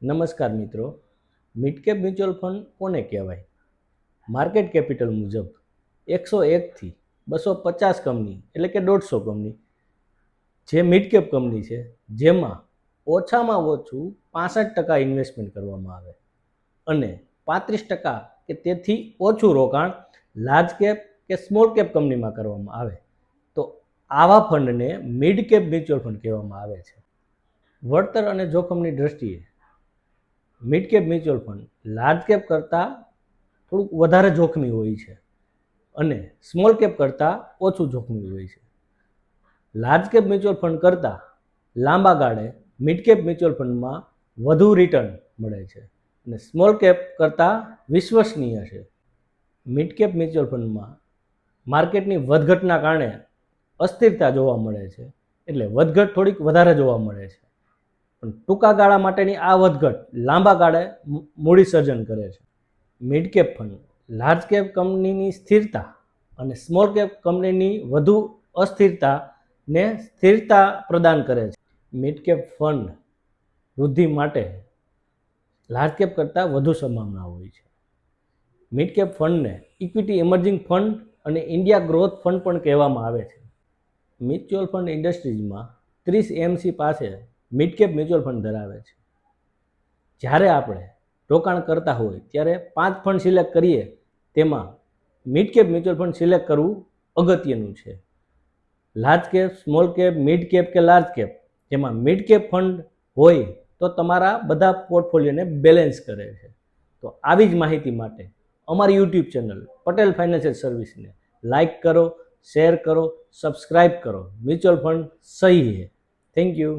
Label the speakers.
Speaker 1: નમસ્કાર મિત્રો, mid cap mutual fund કોને કહેવાય? માર્કેટ કેપિટલ મુજબ 101થી 250 કંપની એટલે કે 150 કંપની જે મિડ કેપ કંપની છે, જેમાં ઓછામાં ઓછું 65% ઇન્વેસ્ટમેન્ટ કરવામાં આવે અને 35% કે તેથી ઓછું રોકાણ લાર્જ કેપ કે સ્મોલ કેપ કંપનીમાં કરવામાં આવે તો આવા ફંડને મિડ કેપ મ્યુચ્યુઅલ ફંડ કહેવામાં આવે છે. વળતર અને જોખમની દ્રષ્ટિએ mid cap mutual fund large cap કરતાં થોડુંક વધારે જોખમી હોય છે અને સ્મોલ કેપ કરતાં ઓછું જોખમી હોય છે. લાર્જ કેપ મ્યુચ્યુઅલ ફંડ કરતાં લાંબા ગાળે મિડ કેપ મ્યુચ્યુઅલ ફંડમાં વધુ રિટર્ન મળે છે અને સ્મોલ કેપ કરતાં વિશ્વસનીય છે. મિડ કેપ મ્યુચ્યુઅલ ફંડમાં માર્કેટની વધઘટના કારણે અસ્થિરતા જોવા મળે છે, એટલે વધઘટ થોડીક વધારે જોવા મળે છે. પણ ટૂંકા ગાળા માટેની આ વધઘટ લાંબા ગાળે મૂડી સર્જન કરે છે. Mid cap fund large cap કંપનીની સ્થિરતા અને સ્મોલ કેપ કંપનીની વધુ અસ્થિરતાને સ્થિરતા પ્રદાન કરે છે. મિડ કેપ ફંડ વૃદ્ધિ માટે લાર્જ કેપ કરતાં વધુ સંભાવના હોય છે. મિડ કેપ ફંડને ઇક્વિટી એમર્જિંગ ફંડ અને ઇન્ડિયા ગ્રોથ ફંડ પણ કહેવામાં આવે છે. મ્યુચ્યુઅલ ફંડ ઇન્ડસ્ટ્રીઝમાં 30 એમસી પાસે મિડ કેપ મ્યુચ્યુઅલ ફંડ ધરાવે છે. જ્યારે આપણે રોકાણ કરતા હોય ત્યારે 5 ફંડ સિલેક્ટ કરીએ, તેમાં mid cap mutual fund select કરવું અગત્યનું છે. Large cap, small cap, mid cap કે લાર્જ કેપ, જેમાં મિડ કેપ ફંડ હોય તો તમારા બધા પોર્ટફોલિયોને બેલેન્સ કરે છે. તો આવી જ માહિતી માટે અમારી યુટ્યુબ ચેનલ પટેલ ફાઇનાન્શિયલ સર્વિસને લાઇક કરો, શેર કરો, સબસ્ક્રાઇબ કરો. મ્યુચ્યુઅલ ફંડ સહી હે. Thank you.